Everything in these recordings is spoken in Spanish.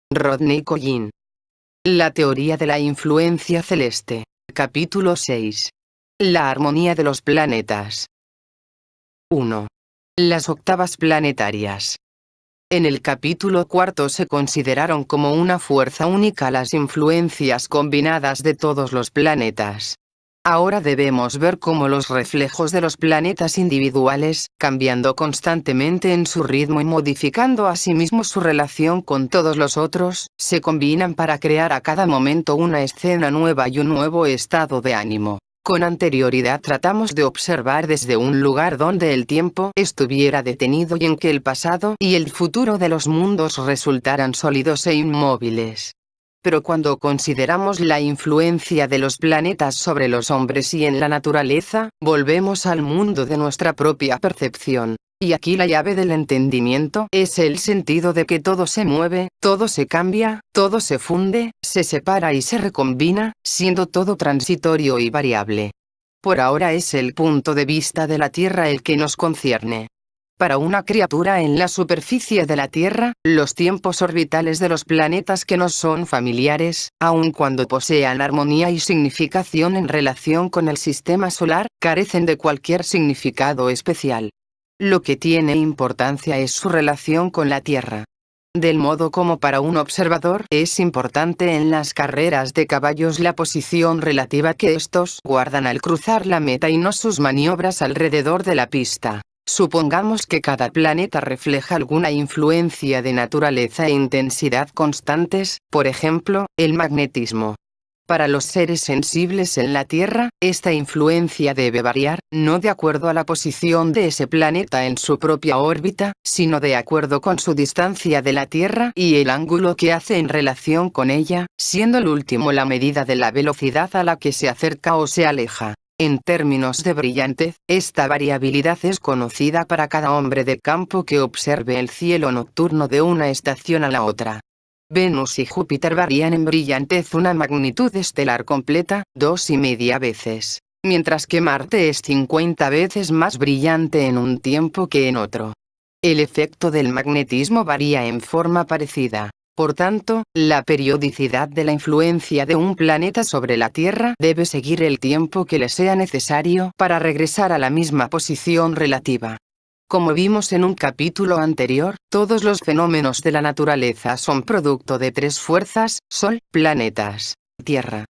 Rodney Collin. La teoría de la influencia celeste. Capítulo 6. La armonía de los planetas. 1. Las octavas planetarias. En el capítulo 4 se consideraron como una fuerza única las influencias combinadas de todos los planetas. Ahora debemos ver cómo los reflejos de los planetas individuales, cambiando constantemente en su ritmo y modificando asimismo su relación con todos los otros, se combinan para crear a cada momento una escena nueva y un nuevo estado de ánimo. Con anterioridad tratamos de observar desde un lugar donde el tiempo estuviera detenido y en que el pasado y el futuro de los mundos resultaran sólidos e inmóviles. Pero cuando consideramos la influencia de los planetas sobre los hombres y en la naturaleza, volvemos al mundo de nuestra propia percepción. Y aquí la llave del entendimiento es el sentido de que todo se mueve, todo se cambia, todo se funde, se separa y se recombina, siendo todo transitorio y variable. Por ahora es el punto de vista de la Tierra el que nos concierne. Para una criatura en la superficie de la Tierra, los tiempos orbitales de los planetas que nos son familiares, aun cuando posean armonía y significación en relación con el sistema solar, carecen de cualquier significado especial. Lo que tiene importancia es su relación con la Tierra. Del modo como para un observador es importante en las carreras de caballos la posición relativa que estos guardan al cruzar la meta y no sus maniobras alrededor de la pista. Supongamos que cada planeta refleja alguna influencia de naturaleza e intensidad constantes, por ejemplo, el magnetismo. Para los seres sensibles en la Tierra, esta influencia debe variar, no de acuerdo a la posición de ese planeta en su propia órbita, sino de acuerdo con su distancia de la Tierra y el ángulo que hace en relación con ella, siendo el último la medida de la velocidad a la que se acerca o se aleja. En términos de brillantez, esta variabilidad es conocida para cada hombre de campo que observe el cielo nocturno de una estación a la otra. Venus y Júpiter varían en brillantez una magnitud estelar completa, 2,5 veces, mientras que Marte es 50 veces más brillante en un tiempo que en otro. El efecto del magnetismo varía en forma parecida. Por tanto, la periodicidad de la influencia de un planeta sobre la Tierra debe seguir el tiempo que le sea necesario para regresar a la misma posición relativa. Como vimos en un capítulo anterior, todos los fenómenos de la naturaleza son producto de tres fuerzas: Sol, planetas, Tierra.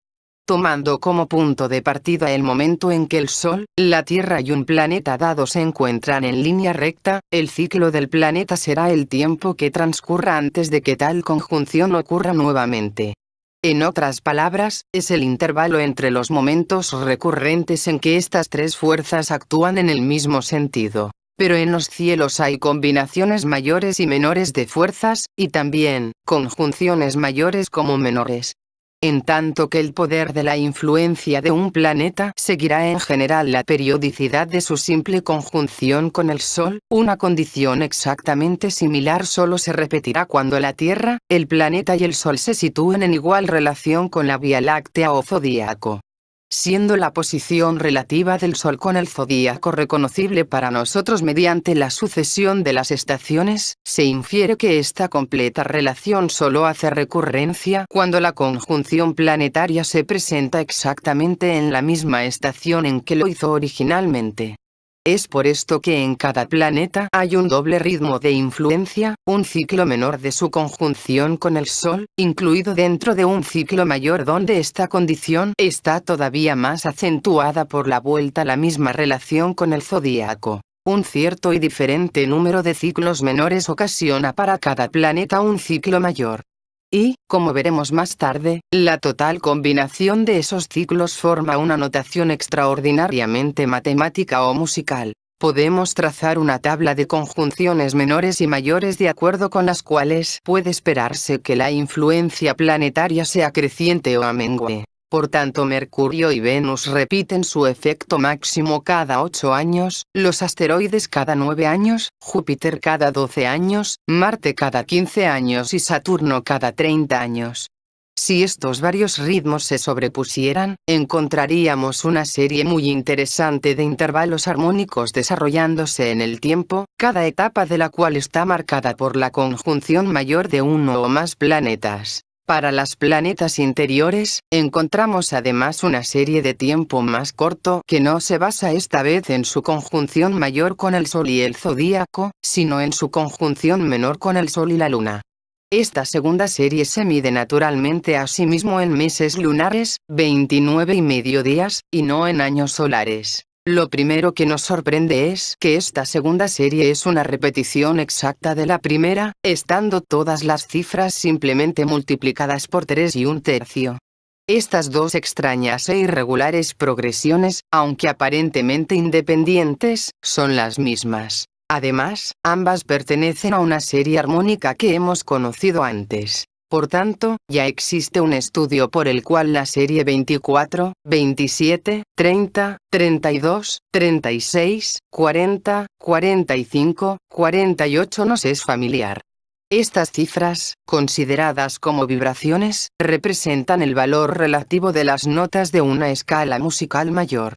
Tomando como punto de partida el momento en que el Sol, la Tierra y un planeta dado se encuentran en línea recta, el ciclo del planeta será el tiempo que transcurra antes de que tal conjunción ocurra nuevamente. En otras palabras, es el intervalo entre los momentos recurrentes en que estas tres fuerzas actúan en el mismo sentido. Pero en los cielos hay combinaciones mayores y menores de fuerzas, y también conjunciones mayores como menores. En tanto que el poder de la influencia de un planeta seguirá en general la periodicidad de su simple conjunción con el Sol, una condición exactamente similar solo se repetirá cuando la Tierra, el planeta y el Sol se sitúen en igual relación con la Vía Láctea o zodíaco. Siendo la posición relativa del Sol con el zodíaco reconocible para nosotros mediante la sucesión de las estaciones, se infiere que esta completa relación solo hace recurrencia cuando la conjunción planetaria se presenta exactamente en la misma estación en que lo hizo originalmente. Es por esto que en cada planeta hay un doble ritmo de influencia, un ciclo menor de su conjunción con el Sol, incluido dentro de un ciclo mayor donde esta condición está todavía más acentuada por la vuelta a la misma relación con el zodíaco. Un cierto y diferente número de ciclos menores ocasiona para cada planeta un ciclo mayor. Y, como veremos más tarde, la total combinación de esos ciclos forma una notación extraordinariamente matemática o musical. Podemos trazar una tabla de conjunciones menores y mayores de acuerdo con las cuales puede esperarse que la influencia planetaria sea creciente o amengüe. Por tanto, Mercurio y Venus repiten su efecto máximo cada 8 años, los asteroides cada 9 años, Júpiter cada 12 años, Marte cada 15 años y Saturno cada 30 años. Si estos varios ritmos se sobrepusieran, encontraríamos una serie muy interesante de intervalos armónicos desarrollándose en el tiempo, cada etapa de la cual está marcada por la conjunción mayor de uno o más planetas. Para los planetas interiores, encontramos además una serie de tiempo más corto que no se basa esta vez en su conjunción mayor con el Sol y el zodíaco, sino en su conjunción menor con el Sol y la Luna. Esta segunda serie se mide naturalmente a sí mismo en meses lunares, 29,5 días, y no en años solares. Lo primero que nos sorprende es que esta segunda serie es una repetición exacta de la primera, estando todas las cifras simplemente multiplicadas por 3 1/3. Estas dos extrañas e irregulares progresiones, aunque aparentemente independientes, son las mismas. Además, ambas pertenecen a una serie armónica que hemos conocido antes. Por tanto, ya existe un estudio por el cual la serie 24, 27, 30, 32, 36, 40, 45, 48 nos es familiar. Estas cifras, consideradas como vibraciones, representan el valor relativo de las notas de una escala musical mayor.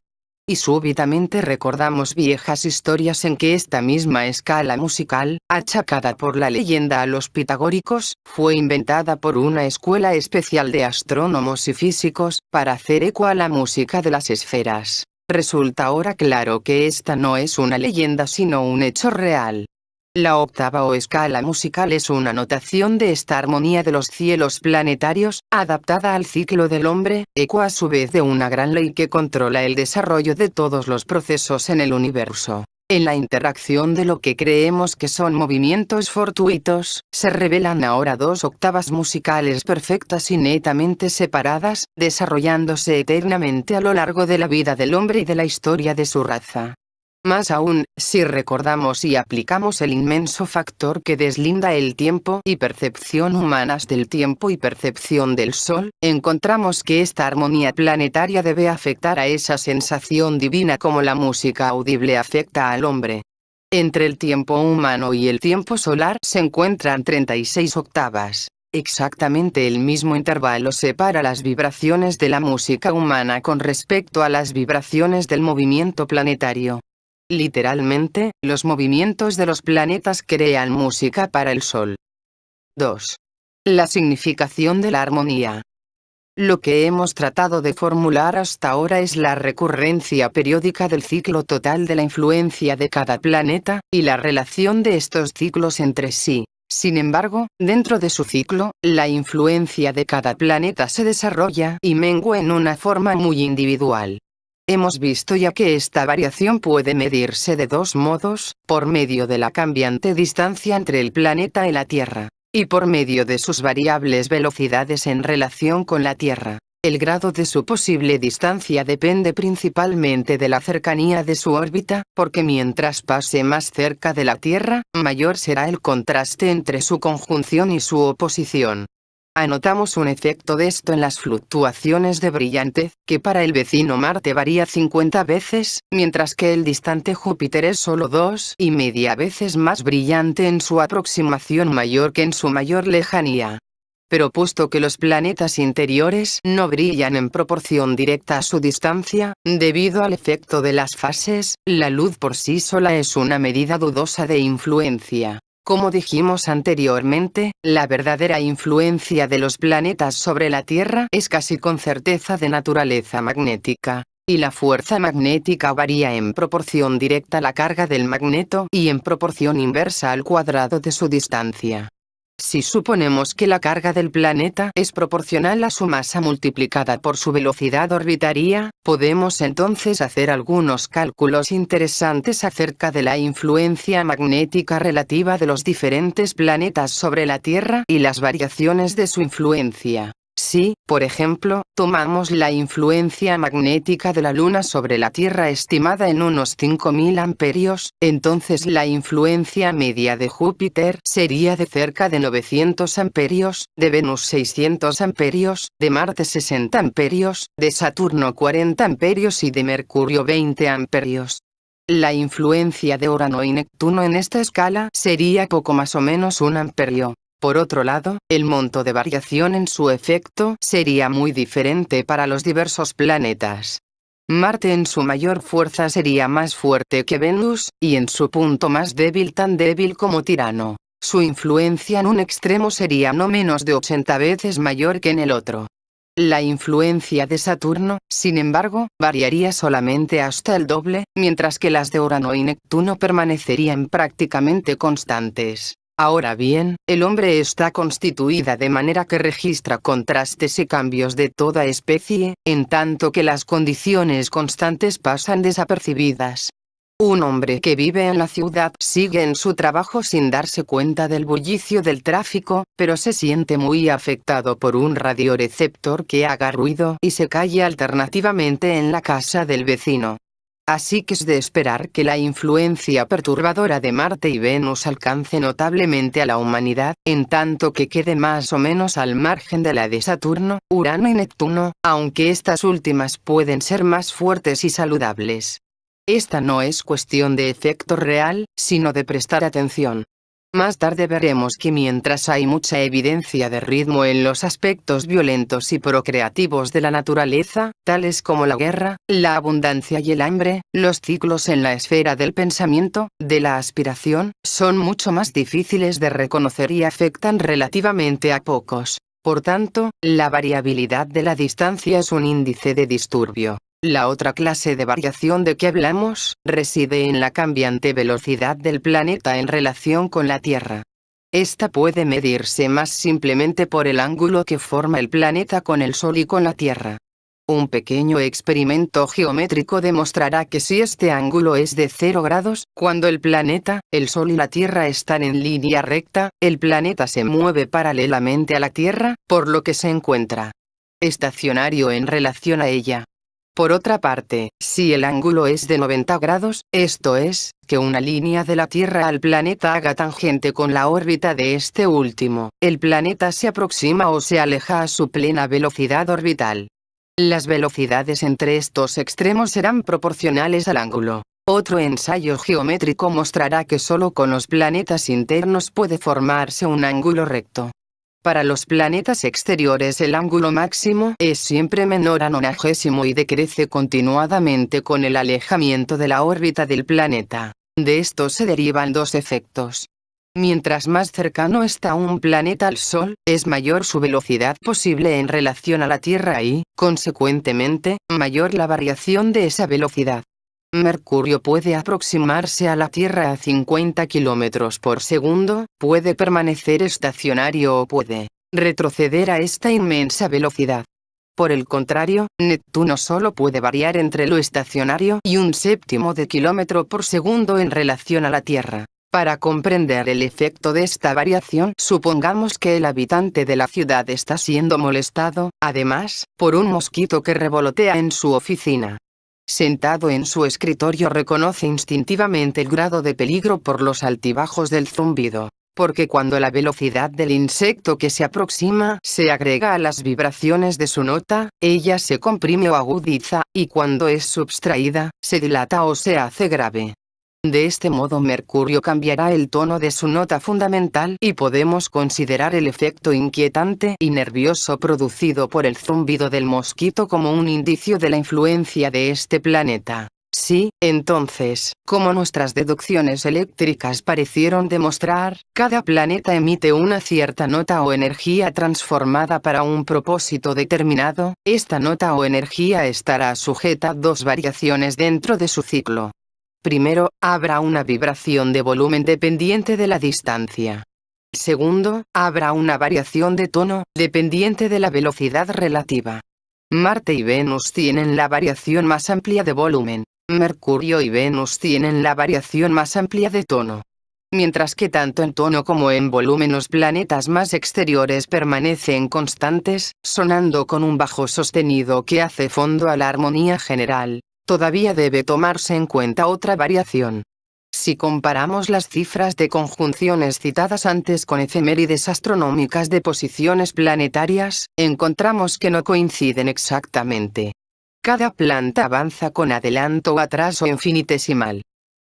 Y súbitamente recordamos viejas historias en que esta misma escala musical, achacada por la leyenda a los pitagóricos, fue inventada por una escuela especial de astrónomos y físicos, para hacer eco a la música de las esferas. Resulta ahora claro que esta no es una leyenda sino un hecho real. La octava o escala musical es una notación de esta armonía de los cielos planetarios, adaptada al ciclo del hombre, eco a su vez de una gran ley que controla el desarrollo de todos los procesos en el universo. En la interacción de lo que creemos que son movimientos fortuitos, se revelan ahora dos octavas musicales perfectas y netamente separadas, desarrollándose eternamente a lo largo de la vida del hombre y de la historia de su raza. Más aún, si recordamos y aplicamos el inmenso factor que deslinda el tiempo y percepción humanas del tiempo y percepción del Sol, encontramos que esta armonía planetaria debe afectar a esa sensación divina como la música audible afecta al hombre. Entre el tiempo humano y el tiempo solar se encuentran 36 octavas. Exactamente el mismo intervalo separa las vibraciones de la música humana con respecto a las vibraciones del movimiento planetario. Literalmente, los movimientos de los planetas crean música para el Sol. 2. La significación de la armonía. Lo que hemos tratado de formular hasta ahora es la recurrencia periódica del ciclo total de la influencia de cada planeta, y la relación de estos ciclos entre sí. Sin embargo, dentro de su ciclo, la influencia de cada planeta se desarrolla y mengua en una forma muy individual. Hemos visto ya que esta variación puede medirse de dos modos, por medio de la cambiante distancia entre el planeta y la Tierra, y por medio de sus variables velocidades en relación con la Tierra. El grado de su posible distancia depende principalmente de la cercanía de su órbita, porque mientras pase más cerca de la Tierra, mayor será el contraste entre su conjunción y su oposición. Anotamos un efecto de esto en las fluctuaciones de brillantez, que para el vecino Marte varía 50 veces, mientras que el distante Júpiter es solo 2,5 veces más brillante en su aproximación mayor que en su mayor lejanía. Pero puesto que los planetas interiores no brillan en proporción directa a su distancia, debido al efecto de las fases, la luz por sí sola es una medida dudosa de influencia. Como dijimos anteriormente, la verdadera influencia de los planetas sobre la Tierra es casi con certeza de naturaleza magnética, y la fuerza magnética varía en proporción directa a la carga del magneto y en proporción inversa al cuadrado de su distancia. Si suponemos que la carga del planeta es proporcional a su masa multiplicada por su velocidad orbitaria, podemos entonces hacer algunos cálculos interesantes acerca de la influencia magnética relativa de los diferentes planetas sobre la Tierra y las variaciones de su influencia. Si, por ejemplo, tomamos la influencia magnética de la Luna sobre la Tierra estimada en unos 5.000 amperios, entonces la influencia media de Júpiter sería de cerca de 900 amperios, de Venus 600 amperios, de Marte 60 amperios, de Saturno 40 amperios y de Mercurio 20 amperios. La influencia de Urano y Neptuno en esta escala sería poco más o menos 1 amperio. Por otro lado, el monto de variación en su efecto sería muy diferente para los diversos planetas. Marte en su mayor fuerza sería más fuerte que Venus, y en su punto más débil tan débil como Tirano. Su influencia en un extremo sería no menos de 80 veces mayor que en el otro. La influencia de Saturno, sin embargo, variaría solamente hasta el doble, mientras que las de Urano y Neptuno permanecerían prácticamente constantes. Ahora bien, el hombre está constituida de manera que registra contrastes y cambios de toda especie, en tanto que las condiciones constantes pasan desapercibidas. Un hombre que vive en la ciudad sigue en su trabajo sin darse cuenta del bullicio del tráfico, pero se siente muy afectado por un radioreceptor que haga ruido y se calle alternativamente en la casa del vecino. Así que es de esperar que la influencia perturbadora de Marte y Venus alcance notablemente a la humanidad, en tanto que quede más o menos al margen de la de Saturno, Urano y Neptuno, aunque estas últimas pueden ser más fuertes y saludables. Esta no es cuestión de efecto real, sino de prestar atención. Más tarde veremos que mientras hay mucha evidencia de ritmo en los aspectos violentos y procreativos de la naturaleza, tales como la guerra, la abundancia y el hambre, los ciclos en la esfera del pensamiento, de la aspiración, son mucho más difíciles de reconocer y afectan relativamente a pocos. Por tanto, la variabilidad de la distancia es un índice de disturbio. La otra clase de variación de que hablamos, reside en la cambiante velocidad del planeta en relación con la Tierra. Esta puede medirse más simplemente por el ángulo que forma el planeta con el Sol y con la Tierra. Un pequeño experimento geométrico demostrará que si este ángulo es de 0 grados, cuando el planeta, el Sol y la Tierra están en línea recta, el planeta se mueve paralelamente a la Tierra, por lo que se encuentra estacionario en relación a ella. Por otra parte, si el ángulo es de 90 grados, esto es, que una línea de la Tierra al planeta haga tangente con la órbita de este último, el planeta se aproxima o se aleja a su plena velocidad orbital. Las velocidades entre estos extremos serán proporcionales al ángulo. Otro ensayo geométrico mostrará que solo con los planetas internos puede formarse un ángulo recto. Para los planetas exteriores el ángulo máximo es siempre menor a 90 y decrece continuadamente con el alejamiento de la órbita del planeta. De esto se derivan dos efectos. Mientras más cercano está un planeta al Sol, es mayor su velocidad posible en relación a la Tierra y, consecuentemente, mayor la variación de esa velocidad. Mercurio puede aproximarse a la Tierra a 50 km por segundo, puede permanecer estacionario o puede retroceder a esta inmensa velocidad. Por el contrario, Neptuno solo puede variar entre lo estacionario y 1/7 de kilómetro por segundo en relación a la Tierra. Para comprender el efecto de esta variación, supongamos que el habitante de la ciudad está siendo molestado, además, por un mosquito que revolotea en su oficina. Sentado en su escritorio reconoce instintivamente el grado de peligro por los altibajos del zumbido, porque cuando la velocidad del insecto que se aproxima se agrega a las vibraciones de su nota, ella se comprime o agudiza, y cuando es subtraída, se dilata o se hace grave. De este modo Mercurio cambiará el tono de su nota fundamental y podemos considerar el efecto inquietante y nervioso producido por el zumbido del mosquito como un indicio de la influencia de este planeta. Sí, entonces, como nuestras deducciones eléctricas parecieron demostrar, cada planeta emite una cierta nota o energía transformada para un propósito determinado, esta nota o energía estará sujeta a dos variaciones dentro de su ciclo. Primero, habrá una vibración de volumen dependiente de la distancia. Segundo, habrá una variación de tono, dependiente de la velocidad relativa. Marte y Venus tienen la variación más amplia de volumen. Mercurio y Venus tienen la variación más amplia de tono. Mientras que tanto en tono como en volumen los planetas más exteriores permanecen constantes, sonando con un bajo sostenido que hace fondo a la armonía general. Todavía debe tomarse en cuenta otra variación. Si comparamos las cifras de conjunciones citadas antes con efemérides astronómicas de posiciones planetarias, encontramos que no coinciden exactamente. Cada planta avanza con adelanto o atraso infinitesimal.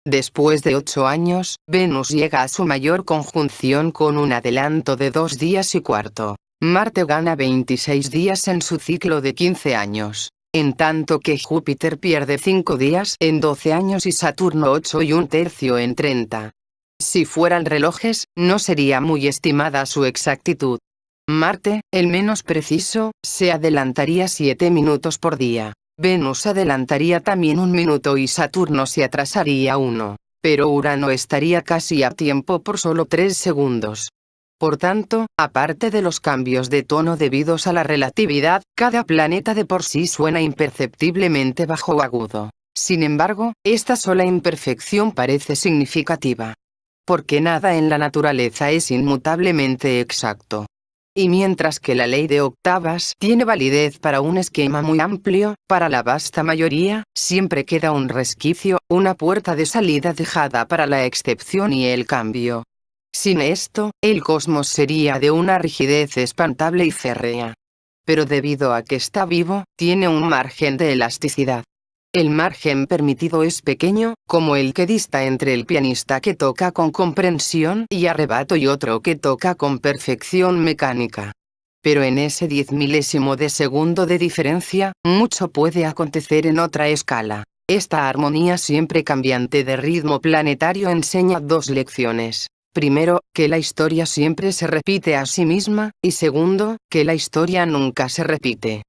Después de 8 años, Venus llega a su mayor conjunción con un adelanto de 2 días y cuarto. Marte gana 26 días en su ciclo de 15 años, en tanto que Júpiter pierde 5 días en 12 años y Saturno 8 y un tercio en 30. Si fueran relojes, no sería muy estimada su exactitud. Marte, el menos preciso, se adelantaría 7 minutos por día. Venus adelantaría también 1 minuto y Saturno se atrasaría 1, pero Urano estaría casi a tiempo por solo 3 segundos. Por tanto, aparte de los cambios de tono debidos a la relatividad, cada planeta de por sí suena imperceptiblemente bajo o agudo. Sin embargo, esta sola imperfección parece significativa. Porque nada en la naturaleza es inmutablemente exacto. Y mientras que la ley de octavas tiene validez para un esquema muy amplio, para la vasta mayoría, siempre queda un resquicio, una puerta de salida dejada para la excepción y el cambio. Sin esto, el cosmos sería de una rigidez espantable y férrea. Pero debido a que está vivo, tiene un margen de elasticidad. El margen permitido es pequeño, como el que dista entre el pianista que toca con comprensión y arrebato y otro que toca con perfección mecánica. Pero en ese 10 milésimo de segundo de diferencia, mucho puede acontecer en otra escala. Esta armonía siempre cambiante de ritmo planetario enseña 2 lecciones. Primero, que la historia siempre se repite a sí misma, y segundo, que la historia nunca se repite.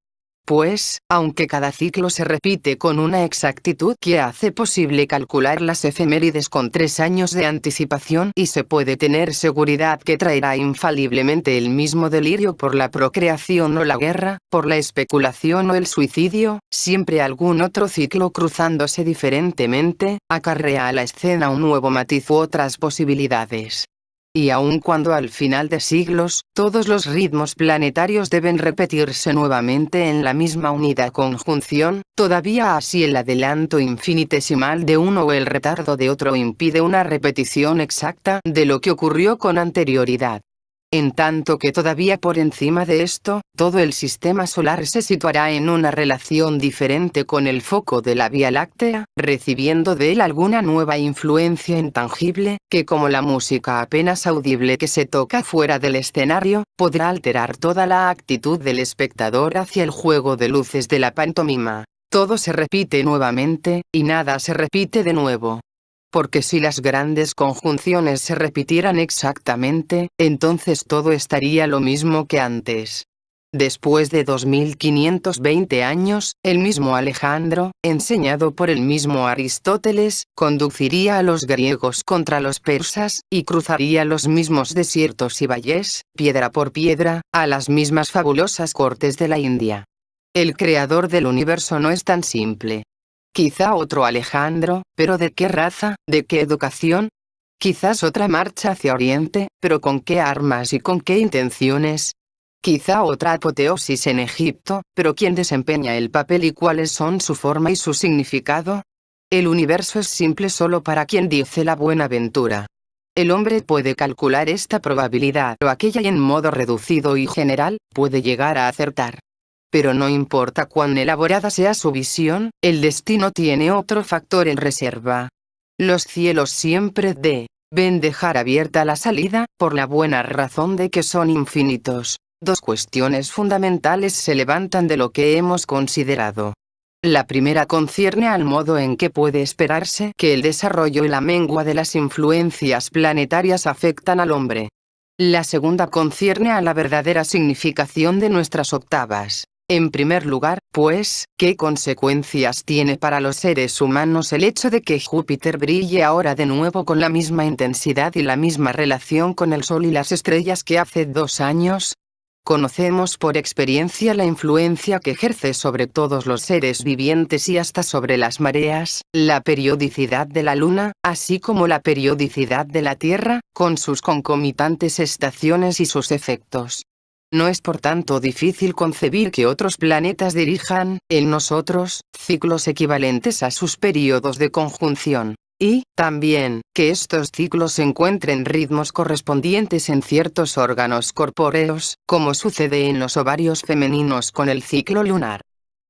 Pues, aunque cada ciclo se repite con una exactitud que hace posible calcular las efemérides con 3 años de anticipación y se puede tener seguridad que traerá infaliblemente el mismo delirio por la procreación o la guerra, por la especulación o el suicidio, siempre algún otro ciclo cruzándose diferentemente, acarrea a la escena un nuevo matiz u otras posibilidades. Y aun cuando al final de siglos, todos los ritmos planetarios deben repetirse nuevamente en la misma unida conjunción, todavía así el adelanto infinitesimal de uno o el retardo de otro impide una repetición exacta de lo que ocurrió con anterioridad. En tanto que todavía por encima de esto, todo el sistema solar se situará en una relación diferente con el foco de la Vía Láctea, recibiendo de él alguna nueva influencia intangible, que como la música apenas audible que se toca fuera del escenario, podrá alterar toda la actitud del espectador hacia el juego de luces de la pantomima. Todo se repite nuevamente, y nada se repite de nuevo. Porque si las grandes conjunciones se repitieran exactamente, entonces todo estaría lo mismo que antes. Después de 2520 años, el mismo Alejandro, enseñado por el mismo Aristóteles, conduciría a los griegos contra los persas, y cruzaría los mismos desiertos y valles, piedra por piedra, a las mismas fabulosas cortes de la India. El creador del universo no es tan simple. Quizá otro Alejandro, pero ¿de qué raza, de qué educación? Quizás otra marcha hacia Oriente, pero ¿con qué armas y con qué intenciones? Quizá otra apoteosis en Egipto, pero ¿quién desempeña el papel y cuáles son su forma y su significado? El universo es simple solo para quien dice la buena ventura. El hombre puede calcular esta probabilidad o aquella y en modo reducido y general, puede llegar a acertar. Pero no importa cuán elaborada sea su visión, el destino tiene otro factor en reserva. Los cielos siempre deben dejar abierta la salida, por la buena razón de que son infinitos. 2 cuestiones fundamentales se levantan de lo que hemos considerado. La primera concierne al modo en que puede esperarse que el desarrollo y la mengua de las influencias planetarias afectan al hombre. La segunda concierne a la verdadera significación de nuestras octavas. En primer lugar, pues, ¿qué consecuencias tiene para los seres humanos el hecho de que Júpiter brille ahora de nuevo con la misma intensidad y la misma relación con el Sol y las estrellas que hace 2 años? Conocemos por experiencia la influencia que ejerce sobre todos los seres vivientes y hasta sobre las mareas, la periodicidad de la Luna, así como la periodicidad de la Tierra, con sus concomitantes estaciones y sus efectos. No es por tanto difícil concebir que otros planetas dirijan, en nosotros, ciclos equivalentes a sus períodos de conjunción. Y, también, que estos ciclos encuentren ritmos correspondientes en ciertos órganos corpóreos, como sucede en los ovarios femeninos con el ciclo lunar.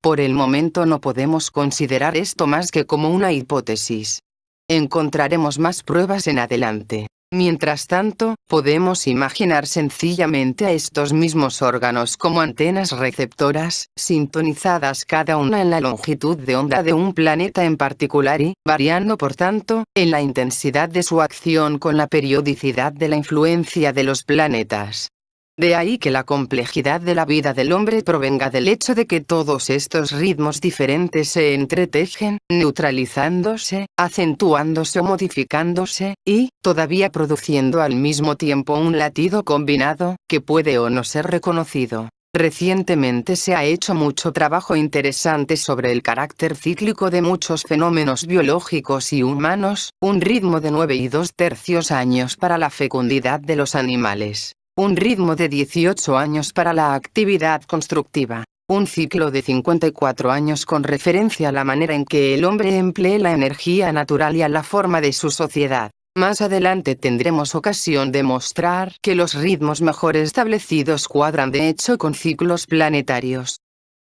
Por el momento no podemos considerar esto más que como una hipótesis. Encontraremos más pruebas en adelante. Mientras tanto, podemos imaginar sencillamente a estos mismos órganos como antenas receptoras, sintonizadas cada una en la longitud de onda de un planeta en particular y, variando por tanto, en la intensidad de su acción con la periodicidad de la influencia de los planetas. De ahí que la complejidad de la vida del hombre provenga del hecho de que todos estos ritmos diferentes se entretejen, neutralizándose, acentuándose o modificándose, y, todavía produciendo al mismo tiempo un latido combinado, que puede o no ser reconocido. Recientemente se ha hecho mucho trabajo interesante sobre el carácter cíclico de muchos fenómenos biológicos y humanos, un ritmo de 9 y 2/3 años para la fecundidad de los animales. Un ritmo de 18 años para la actividad constructiva. Un ciclo de 54 años con referencia a la manera en que el hombre emplee la energía natural y a la forma de su sociedad. Más adelante tendremos ocasión de mostrar que los ritmos mejor establecidos cuadran de hecho con ciclos planetarios.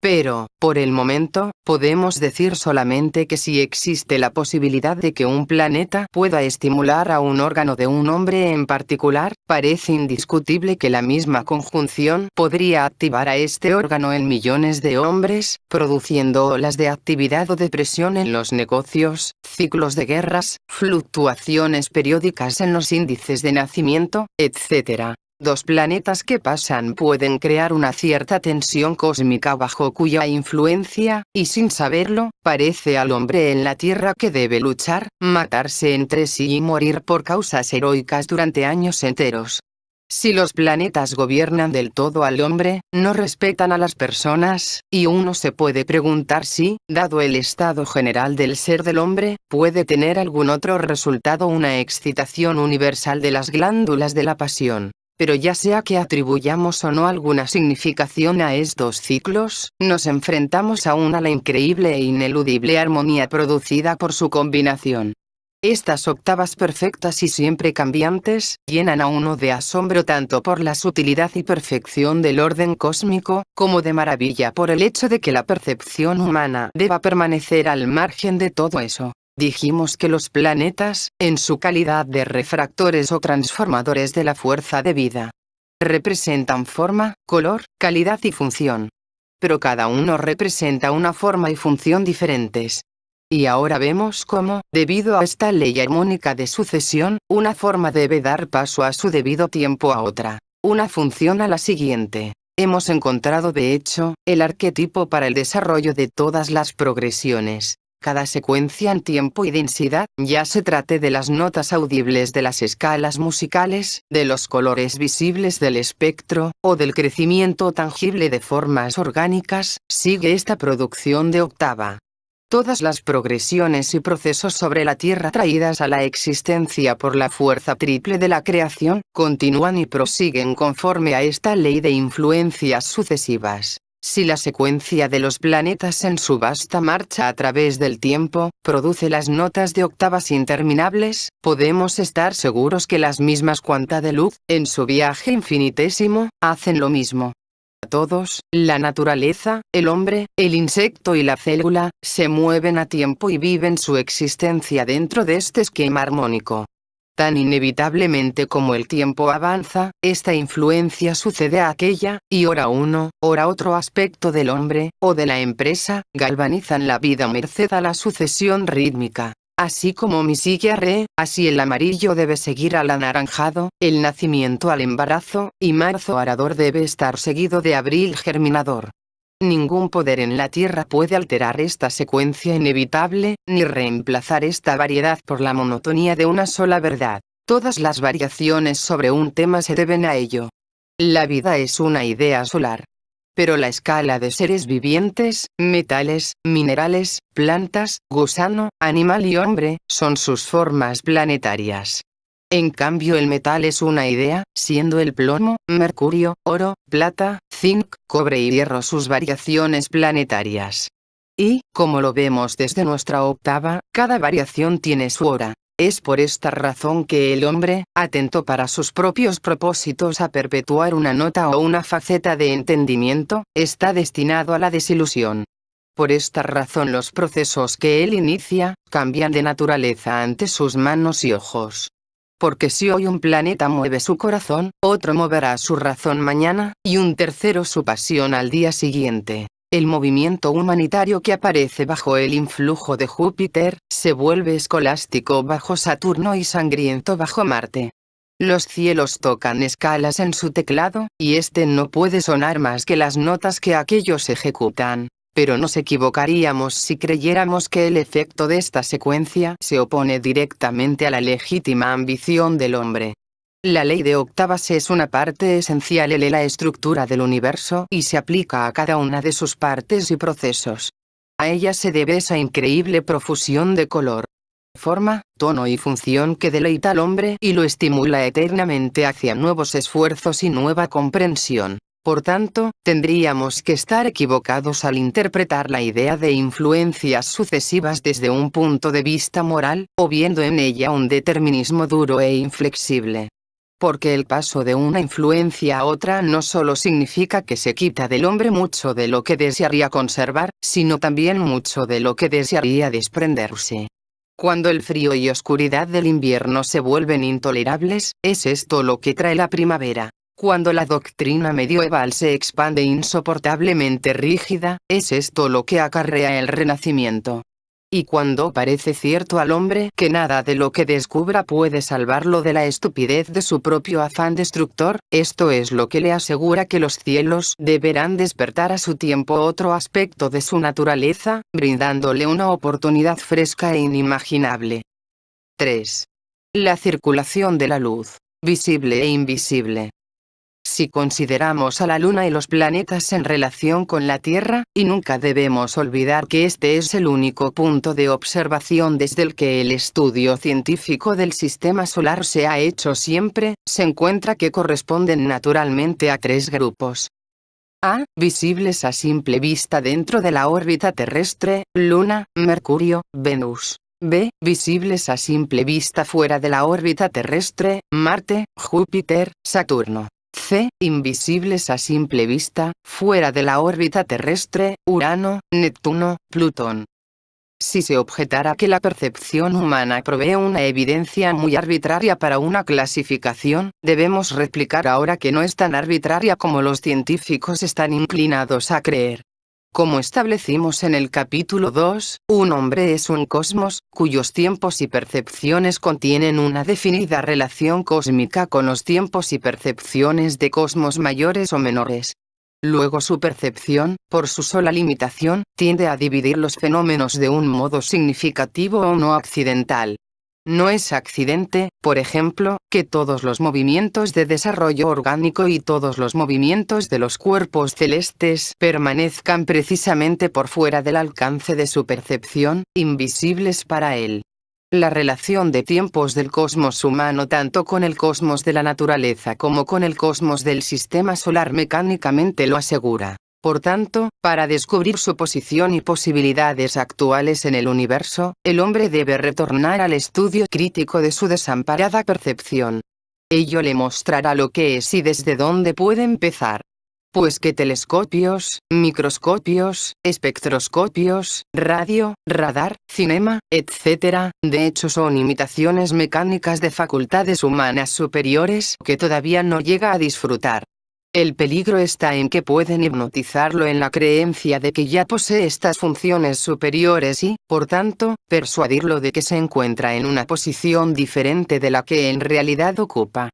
Pero, por el momento, podemos decir solamente que si existe la posibilidad de que un planeta pueda estimular a un órgano de un hombre en particular, parece indiscutible que la misma conjunción podría activar a este órgano en millones de hombres, produciendo olas de actividad o depresión en los negocios, ciclos de guerras, fluctuaciones periódicas en los índices de nacimiento, etc. Dos planetas que pasan pueden crear una cierta tensión cósmica bajo cuya influencia, y sin saberlo, parece al hombre en la Tierra que debe luchar, matarse entre sí y morir por causas heroicas durante años enteros. Si los planetas gobiernan del todo al hombre, no respetan a las personas, y uno se puede preguntar si, dado el estado general del ser del hombre, puede tener algún otro resultado una excitación universal de las glándulas de la pasión. Pero ya sea que atribuyamos o no alguna significación a estos ciclos, nos enfrentamos aún a la increíble e ineludible armonía producida por su combinación. Estas octavas perfectas y siempre cambiantes, llenan a uno de asombro tanto por la sutilidad y perfección del orden cósmico, como de maravilla por el hecho de que la percepción humana deba permanecer al margen de todo eso. Dijimos que los planetas, en su calidad de refractores o transformadores de la fuerza de vida, representan forma, color, calidad y función. Pero cada uno representa una forma y función diferentes. Y ahora vemos cómo, debido a esta ley armónica de sucesión, una forma debe dar paso a su debido tiempo a otra, una función a la siguiente. Hemos encontrado de hecho, el arquetipo para el desarrollo de todas las progresiones. Cada secuencia en tiempo y densidad, ya se trate de las notas audibles de las escalas musicales, de los colores visibles del espectro, o del crecimiento tangible de formas orgánicas, sigue esta producción de octava. Todas las progresiones y procesos sobre la Tierra traídas a la existencia por la fuerza triple de la creación, continúan y prosiguen conforme a esta ley de influencias sucesivas. Si la secuencia de los planetas en su vasta marcha a través del tiempo, produce las notas de octavas interminables, podemos estar seguros que las mismas cuanta de luz, en su viaje infinitésimo, hacen lo mismo. Todos, la naturaleza, el hombre, el insecto y la célula, se mueven a tiempo y viven su existencia dentro de este esquema armónico. Tan inevitablemente como el tiempo avanza, esta influencia sucede a aquella, y ora uno, ora otro aspecto del hombre, o de la empresa, galvanizan la vida merced a la sucesión rítmica. Así como mi sigue a re, así el amarillo debe seguir al anaranjado, el nacimiento al embarazo, y marzo arador debe estar seguido de abril germinador. Ningún poder en la Tierra puede alterar esta secuencia inevitable, ni reemplazar esta variedad por la monotonía de una sola verdad. Todas las variaciones sobre un tema se deben a ello. La vida es una idea solar. Pero la escala de seres vivientes, metales, minerales, plantas, gusano, animal y hombre, son sus formas planetarias. En cambio el metal es una idea, siendo el plomo, mercurio, oro, plata, zinc, cobre y hierro sus variaciones planetarias. Y, como lo vemos desde nuestra octava, cada variación tiene su hora. Es por esta razón que el hombre, atento para sus propios propósitos a perpetuar una nota o una faceta de entendimiento, está destinado a la desilusión. Por esta razón los procesos que él inicia, cambian de naturaleza ante sus manos y ojos. Porque si hoy un planeta mueve su corazón, otro moverá su razón mañana, y un tercero su pasión al día siguiente. El movimiento humanitario que aparece bajo el influjo de Júpiter, se vuelve escolástico bajo Saturno y sangriento bajo Marte. Los cielos tocan escalas en su teclado, y este no puede sonar más que las notas que aquellos ejecutan. Pero nos equivocaríamos si creyéramos que el efecto de esta secuencia se opone directamente a la legítima ambición del hombre. La ley de octavas es una parte esencial de la estructura del universo y se aplica a cada una de sus partes y procesos. A ella se debe esa increíble profusión de color, forma, tono y función que deleita al hombre y lo estimula eternamente hacia nuevos esfuerzos y nueva comprensión. Por tanto, tendríamos que estar equivocados al interpretar la idea de influencias sucesivas desde un punto de vista moral, o viendo en ella un determinismo duro e inflexible. Porque el paso de una influencia a otra no solo significa que se quita del hombre mucho de lo que desearía conservar, sino también mucho de lo que desearía desprenderse. Cuando el frío y oscuridad del invierno se vuelven intolerables, es esto lo que trae la primavera. Cuando la doctrina medieval se expande insoportablemente rígida, es esto lo que acarrea el Renacimiento. Y cuando parece cierto al hombre que nada de lo que descubra puede salvarlo de la estupidez de su propio afán destructor, esto es lo que le asegura que los cielos deberán despertar a su tiempo otro aspecto de su naturaleza, brindándole una oportunidad fresca e inimaginable. 3. La circulación de la luz, visible e invisible. Si consideramos a la Luna y los planetas en relación con la Tierra, y nunca debemos olvidar que este es el único punto de observación desde el que el estudio científico del sistema solar se ha hecho siempre, se encuentra que corresponden naturalmente a tres grupos. A. Visibles a simple vista dentro de la órbita terrestre, Luna, Mercurio, Venus. B. Visibles a simple vista fuera de la órbita terrestre, Marte, Júpiter, Saturno. C. Invisibles a simple vista, fuera de la órbita terrestre, Urano, Neptuno, Plutón. Si se objetara que la percepción humana provee una evidencia muy arbitraria para una clasificación, debemos replicar ahora que no es tan arbitraria como los científicos están inclinados a creer. Como establecimos en el capítulo 2, un hombre es un cosmos, cuyos tiempos y percepciones contienen una definida relación cósmica con los tiempos y percepciones de cosmos mayores o menores. Luego su percepción, por su sola limitación, tiende a dividir los fenómenos de un modo significativo o no accidental. No es accidente, por ejemplo, que todos los movimientos de desarrollo orgánico y todos los movimientos de los cuerpos celestes permanezcan precisamente por fuera del alcance de su percepción, invisibles para él. La relación de tiempos del cosmos humano tanto con el cosmos de la naturaleza como con el cosmos del sistema solar mecánicamente lo asegura. Por tanto, para descubrir su posición y posibilidades actuales en el universo, el hombre debe retornar al estudio crítico de su desamparada percepción. Ello le mostrará lo que es y desde dónde puede empezar. Pues que telescopios, microscopios, espectroscopios, radio, radar, cinema, etc., de hecho son imitaciones mecánicas de facultades humanas superiores que todavía no llega a disfrutar. El peligro está en que pueden hipnotizarlo en la creencia de que ya posee estas funciones superiores y, por tanto, persuadirlo de que se encuentra en una posición diferente de la que en realidad ocupa.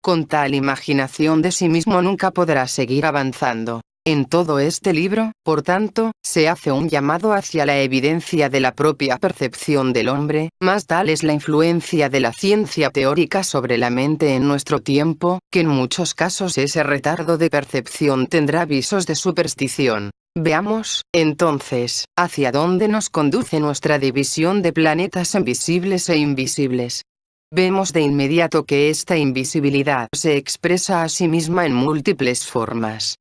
Con tal imaginación de sí mismo nunca podrá seguir avanzando. En todo este libro, por tanto, se hace un llamado hacia la evidencia de la propia percepción del hombre, más tal es la influencia de la ciencia teórica sobre la mente en nuestro tiempo, que en muchos casos ese retardo de percepción tendrá visos de superstición. Veamos, entonces, hacia dónde nos conduce nuestra división de planetas en visibles e invisibles. Vemos de inmediato que esta invisibilidad se expresa a sí misma en múltiples formas.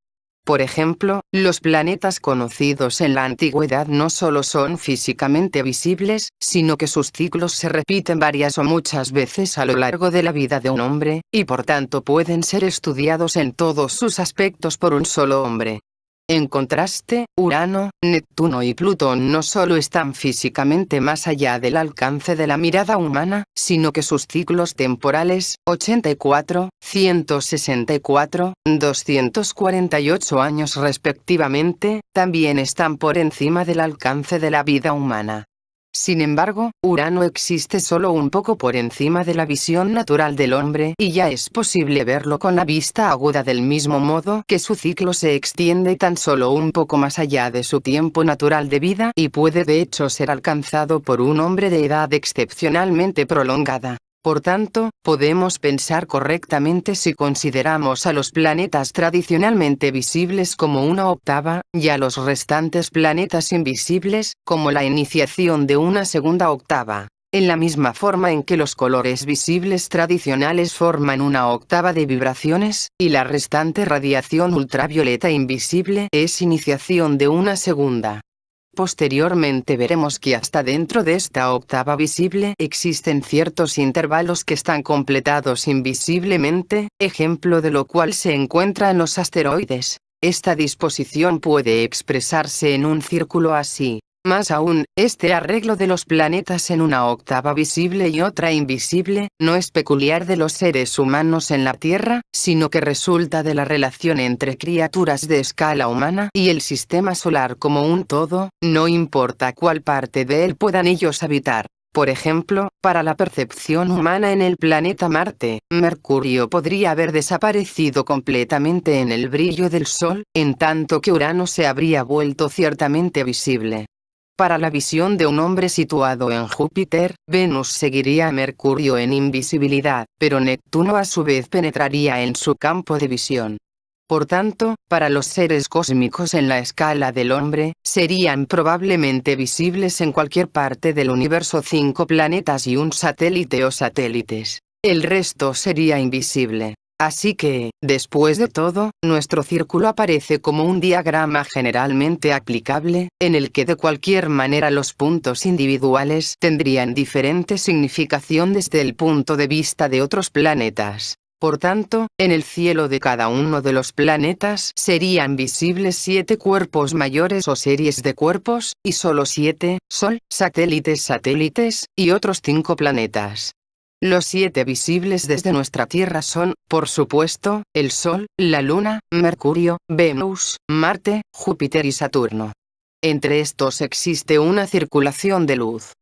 Por ejemplo, los planetas conocidos en la antigüedad no solo son físicamente visibles, sino que sus ciclos se repiten varias o muchas veces a lo largo de la vida de un hombre, y por tanto pueden ser estudiados en todos sus aspectos por un solo hombre. En contraste, Urano, Neptuno y Plutón no solo están físicamente más allá del alcance de la mirada humana, sino que sus ciclos temporales, 84, 164, 248 años respectivamente, también están por encima del alcance de la vida humana. Sin embargo, Urano existe solo un poco por encima de la visión natural del hombre y ya es posible verlo con la vista aguda del mismo modo que su ciclo se extiende tan solo un poco más allá de su tiempo natural de vida y puede de hecho ser alcanzado por un hombre de edad excepcionalmente prolongada. Por tanto, podemos pensar correctamente si consideramos a los planetas tradicionalmente visibles como una octava, y a los restantes planetas invisibles, como la iniciación de una segunda octava. En la misma forma en que los colores visibles tradicionales forman una octava de vibraciones, y la restante radiación ultravioleta invisible es iniciación de una segunda. Posteriormente veremos que hasta dentro de esta octava visible existen ciertos intervalos que están completados invisiblemente, ejemplo de lo cual se encuentra en los asteroides. Esta disposición puede expresarse en un círculo así. Más aún, este arreglo de los planetas en una octava visible y otra invisible, no es peculiar de los seres humanos en la Tierra, sino que resulta de la relación entre criaturas de escala humana y el sistema solar como un todo, no importa cuál parte de él puedan ellos habitar. Por ejemplo, para la percepción humana en el planeta Marte, Mercurio podría haber desaparecido completamente en el brillo del Sol, en tanto que Urano se habría vuelto ciertamente visible. Para la visión de un hombre situado en Júpiter, Venus seguiría a Mercurio en invisibilidad, pero Neptuno a su vez penetraría en su campo de visión. Por tanto, para los seres cósmicos en la escala del hombre, serían probablemente visibles en cualquier parte del universo 5 planetas y un satélite o satélites. El resto sería invisible. Así que, después de todo, nuestro círculo aparece como un diagrama generalmente aplicable, en el que de cualquier manera los puntos individuales tendrían diferente significación desde el punto de vista de otros planetas. Por tanto, en el cielo de cada uno de los planetas serían visibles 7 cuerpos mayores o series de cuerpos, y solo 7, Sol, satélites, y otros 5 planetas. Los 7 visibles desde nuestra Tierra son, por supuesto, el Sol, la Luna, Mercurio, Venus, Marte, Júpiter y Saturno. Entre estos existe una circulación de luz.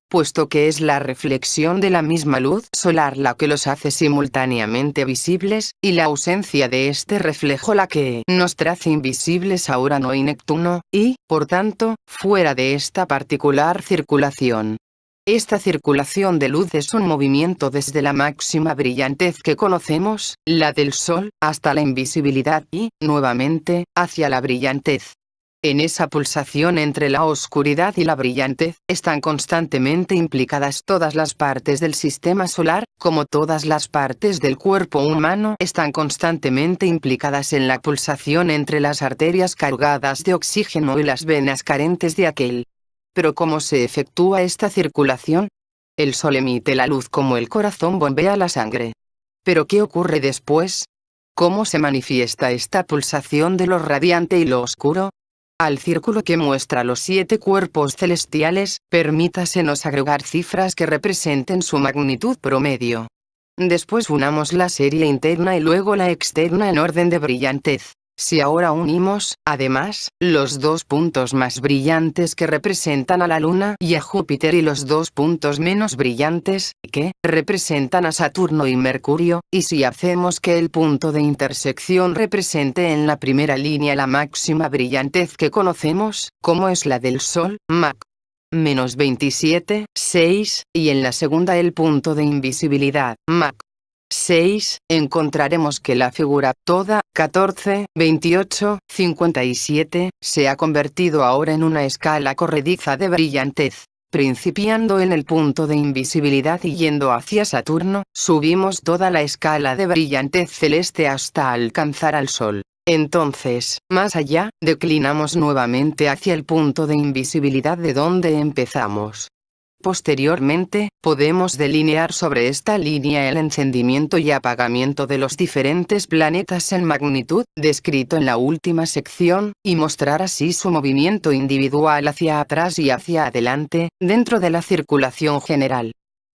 Puesto que es la reflexión de la misma luz solar la que los hace simultáneamente visibles, y la ausencia de este reflejo la que nos hace invisibles a Urano y Neptuno, y, por tanto, fuera de esta particular circulación. Esta circulación de luz es un movimiento desde la máxima brillantez que conocemos, la del Sol, hasta la invisibilidad y, nuevamente, hacia la brillantez. En esa pulsación entre la oscuridad y la brillantez, están constantemente implicadas todas las partes del sistema solar, como todas las partes del cuerpo humano están constantemente implicadas en la pulsación entre las arterias cargadas de oxígeno y las venas carentes de aquel. Pero ¿cómo se efectúa esta circulación? El Sol emite la luz como el corazón bombea la sangre. ¿Pero qué ocurre después? ¿Cómo se manifiesta esta pulsación de lo radiante y lo oscuro? Al círculo que muestra los 7 cuerpos celestiales, permítasenos agregar cifras que representen su magnitud promedio. Después unamos la serie interna y luego la externa en orden de brillantez. Si ahora unimos, además, los 2 puntos más brillantes que representan a la Luna y a Júpiter y los 2 puntos menos brillantes, que representan a Saturno y Mercurio, y si hacemos que el punto de intersección represente en la primera línea la máxima brillantez que conocemos, como es la del Sol, Mach -27,6, y en la segunda el punto de invisibilidad, Mach 6, encontraremos que la figura toda, 14, 28, 57, se ha convertido ahora en una escala corrediza de brillantez. Principiando en el punto de invisibilidad y yendo hacia Saturno, subimos toda la escala de brillantez celeste hasta alcanzar al Sol. Entonces, más allá, declinamos nuevamente hacia el punto de invisibilidad de donde empezamos. Posteriormente, podemos delinear sobre esta línea el encendimiento y apagamiento de los diferentes planetas en magnitud, descrito en la última sección, y mostrar así su movimiento individual hacia atrás y hacia adelante, dentro de la circulación general.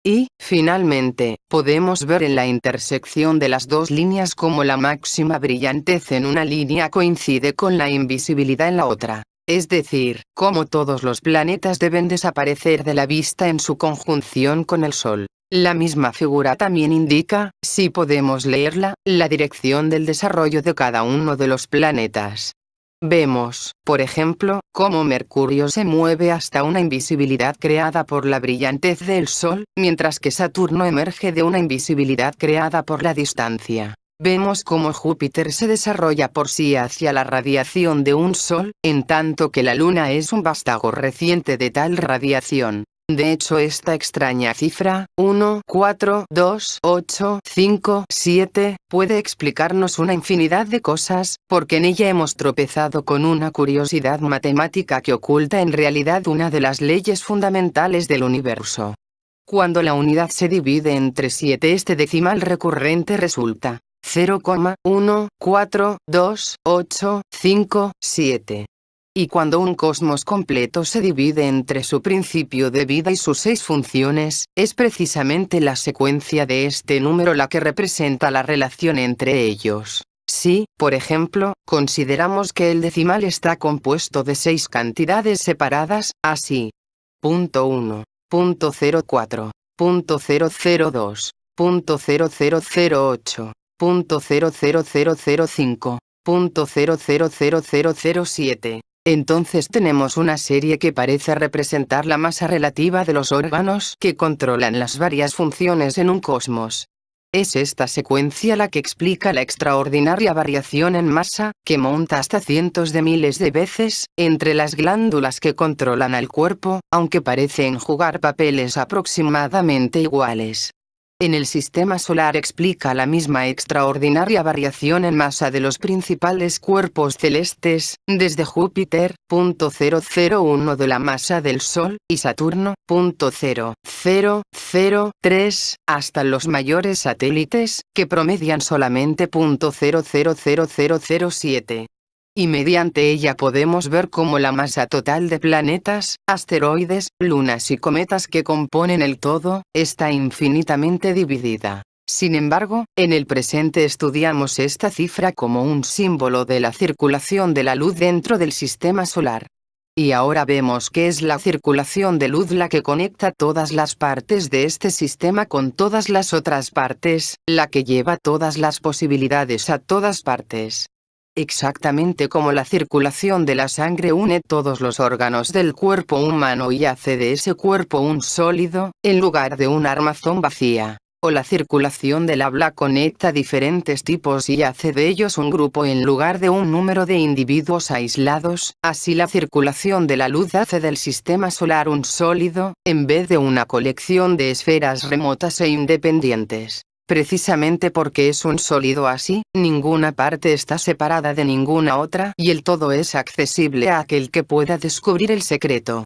Y, finalmente, podemos ver en la intersección de las dos líneas cómo la máxima brillantez en una línea coincide con la invisibilidad en la otra. Es decir, cómo todos los planetas deben desaparecer de la vista en su conjunción con el Sol. La misma figura también indica, si podemos leerla, la dirección del desarrollo de cada uno de los planetas. Vemos, por ejemplo, cómo Mercurio se mueve hasta una invisibilidad creada por la brillantez del Sol, mientras que Saturno emerge de una invisibilidad creada por la distancia. Vemos cómo Júpiter se desarrolla por sí hacia la radiación de un Sol, en tanto que la Luna es un vástago reciente de tal radiación. De hecho, esta extraña cifra, 1, 4, 2, 8, 5, 7, puede explicarnos una infinidad de cosas, porque en ella hemos tropezado con una curiosidad matemática que oculta en realidad una de las leyes fundamentales del universo. Cuando la unidad se divide entre 7, este decimal recurrente resulta 0,142857. Y cuando un cosmos completo se divide entre su principio de vida y sus 6 funciones, es precisamente la secuencia de este número la que representa la relación entre ellos. Si, por ejemplo, consideramos que el decimal está compuesto de 6 cantidades separadas, así: .1, .04, .002, .0008, .00005, .00007. Entonces tenemos una serie que parece representar la masa relativa de los órganos que controlan las varias funciones en un cosmos. Es esta secuencia la que explica la extraordinaria variación en masa, que monta hasta cientos de miles de veces, entre las glándulas que controlan al cuerpo, aunque parecen jugar papeles aproximadamente iguales. En el sistema solar explica la misma extraordinaria variación en masa de los principales cuerpos celestes, desde Júpiter, 0,001 de la masa del Sol, y Saturno, 0,0003, hasta los mayores satélites, que promedian solamente 0,00007. Y mediante ella podemos ver cómo la masa total de planetas, asteroides, lunas y cometas que componen el todo, está infinitamente dividida. Sin embargo, en el presente estudiamos esta cifra como un símbolo de la circulación de la luz dentro del sistema solar. Y ahora vemos que es la circulación de luz la que conecta todas las partes de este sistema con todas las otras partes, la que lleva todas las posibilidades a todas partes. Exactamente como la circulación de la sangre une todos los órganos del cuerpo humano y hace de ese cuerpo un sólido, en lugar de un armazón vacía. O la circulación del habla conecta diferentes tipos y hace de ellos un grupo en lugar de un número de individuos aislados, así la circulación de la luz hace del sistema solar un sólido, en vez de una colección de esferas remotas e independientes. Precisamente porque es un sólido así, ninguna parte está separada de ninguna otra y el todo es accesible a aquel que pueda descubrir el secreto.